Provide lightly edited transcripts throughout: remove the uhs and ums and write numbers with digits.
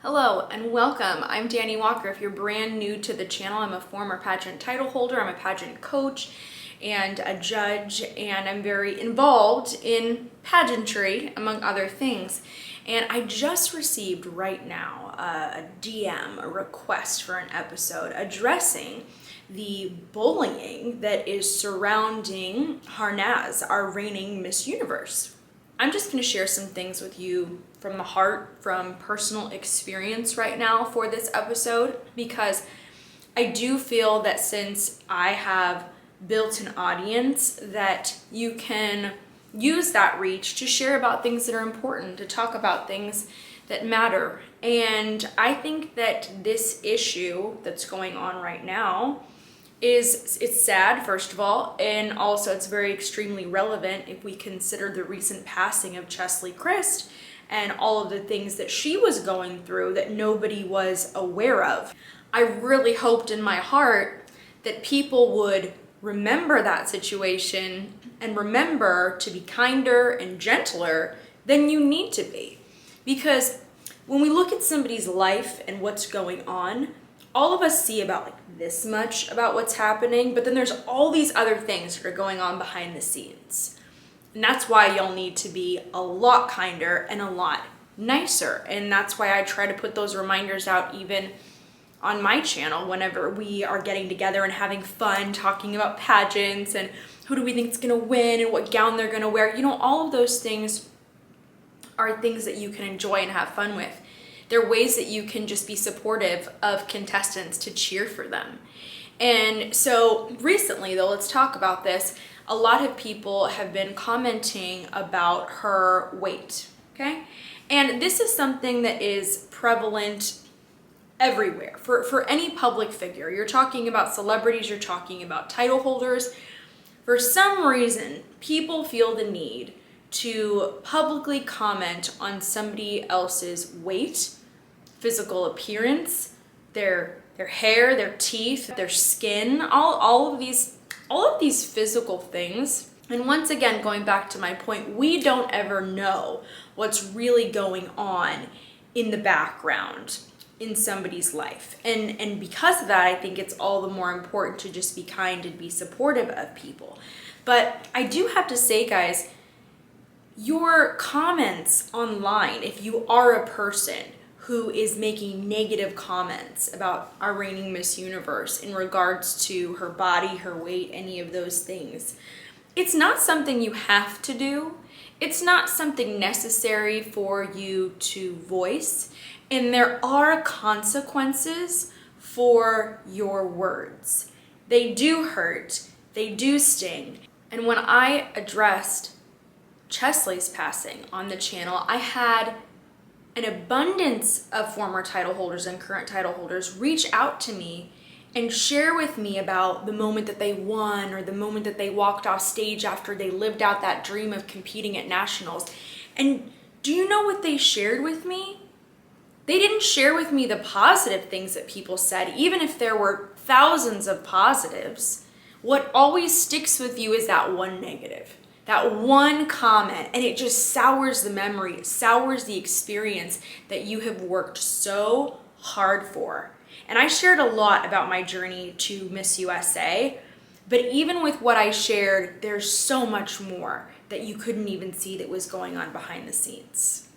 Hello and welcome. I'm Dani Walker. If you're brand new to the channel, I'm a former pageant title holder, I'm a pageant coach and a judge, and I'm very involved in pageantry, among other things. And I just received right now a DM, a request for an episode addressing the bullying that is surrounding Harnaz, our reigning Miss Universe. I'm just going to share some things with you from the heart, from personal experience right now for this episode, because I do feel that since I have built an audience, that you can use that reach to share about things that are important, to talk about things that matter. And I think that this issue that's going on right now it's sad, first of all, and also it's very extremely relevant if we consider the recent passing of Chesley Christ and all of the things that she was going through that nobody was aware of. I really hoped in my heart that people would remember that situation and remember to be kinder and gentler than you need to be. Because when we look at somebody's life and what's going on, all of us see about like this much about what's happening, but then there's all these other things that are going on behind the scenes. And that's why y'all need to be a lot kinder and a lot nicer. And that's why I try to put those reminders out even on my channel whenever we are getting together and having fun talking about pageants and who do we think is gonna win and what gown they're gonna wear. You know, all of those things are things that you can enjoy and have fun with. There are ways that you can just be supportive of contestants to cheer for them. And so recently, though, let's talk about this. A lot of people have been commenting about her weight, okay? And this is something that is prevalent everywhere for any public figure. You're talking about celebrities, you're talking about title holders. For some reason, people feel the need to publicly comment on somebody else's weight, physical appearance, their hair, their teeth, their skin, all of these physical things. And once again, going back to my point, we don't ever know what's really going on in the background in somebody's life. And because of that, I think it's all the more important to just be kind and be supportive of people. But I do have to say, guys, your comments online, if you are a person who is making negative comments about our reigning Miss Universe in regards to her body, her weight, any of those things, it's not something you have to do. It's not something necessary for you to voice. And there are consequences for your words. They do hurt. They do sting. And when I addressed Chesley's passing on the channel, I had an abundance of former title holders and current title holders reach out to me and share with me about the moment that they won or the moment that they walked off stage after they lived out that dream of competing at nationals. And do you know what they shared with me? They didn't share with me the positive things that people said, even if there were thousands of positives. What always sticks with you is that one negative. That one comment, and it just sours the memory, it sours the experience that you have worked so hard for. And I shared a lot about my journey to Miss USA, but even with what I shared, there's so much more that you couldn't even see that was going on behind the scenes.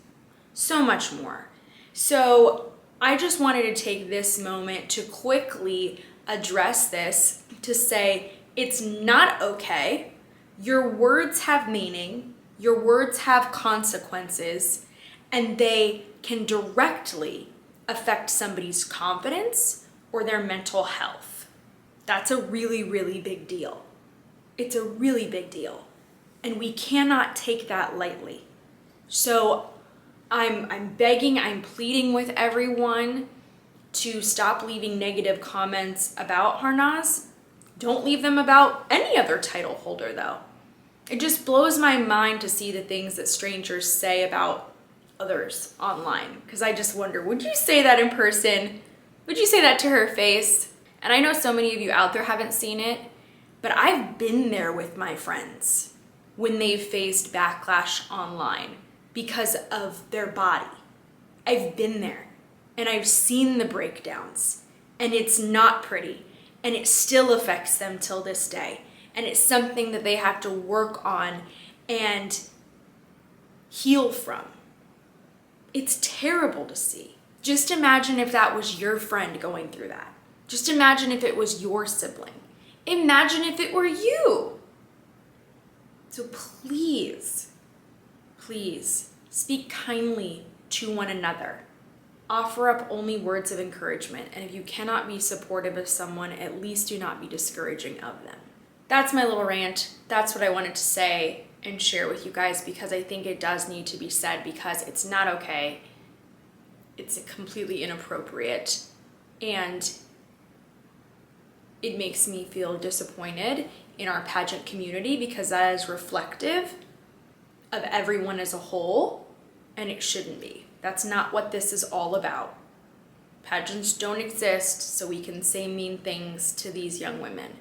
So much more. So I just wanted to take this moment to quickly address this, to say it's not okay. Your words have meaning, your words have consequences, and they can directly affect somebody's confidence or their mental health. That's a really, really big deal. It's a really big deal, and we cannot take that lightly. So I'm begging, I'm pleading with everyone to stop leaving negative comments about Harnaz. Don't leave them about any other title holder, though. It just blows my mind to see the things that strangers say about others online, because I just wonder, would you say that in person? Would you say that to her face? And I know so many of you out there haven't seen it, but I've been there with my friends when they've faced backlash online because of their body. I've been there. and I've seen the breakdowns, and it's not pretty, and it still affects them till this day. And it's something that they have to work on and heal from. It's terrible to see. Just imagine if that was your friend going through that. Just imagine if it was your sibling. Imagine if it were you. So please, please speak kindly to one another. Offer up only words of encouragement. And if you cannot be supportive of someone, at least do not be discouraging of them. That's my little rant. That's what I wanted to say and share with you guys, because I think it does need to be said, because it's not okay. It's completely inappropriate. And it makes me feel disappointed in our pageant community, because that is reflective of everyone as a whole, and it shouldn't be. That's not what this is all about. Pageants don't exist so we can say mean things to these young women.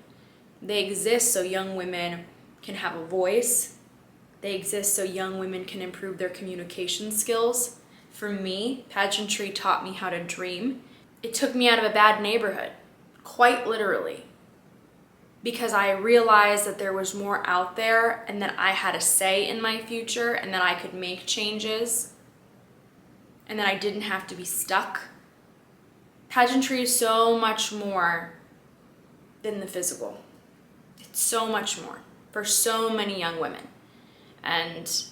They exist so young women can have a voice. They exist so young women can improve their communication skills. For me, pageantry taught me how to dream. It took me out of a bad neighborhood, quite literally, because I realized that there was more out there, and that I had a say in my future, and that I could make changes, and that I didn't have to be stuck. Pageantry is so much more than the physical. It's so much more for so many young women. And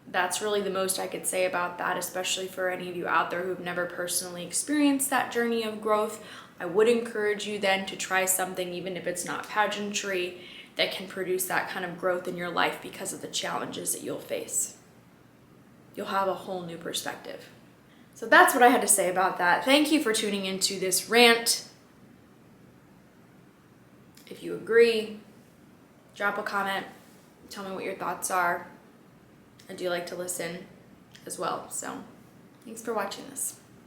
that's really the most I could say about that, especially for any of you out there who've never personally experienced that journey of growth. I would encourage you then to try something, even if it's not pageantry, that can produce that kind of growth in your life because of the challenges that you'll face. You'll have a whole new perspective. So that's what I had to say about that. Thank you for tuning into this rant. If you agree, drop a comment, tell me what your thoughts are. I do like to listen as well, so thanks for watching this.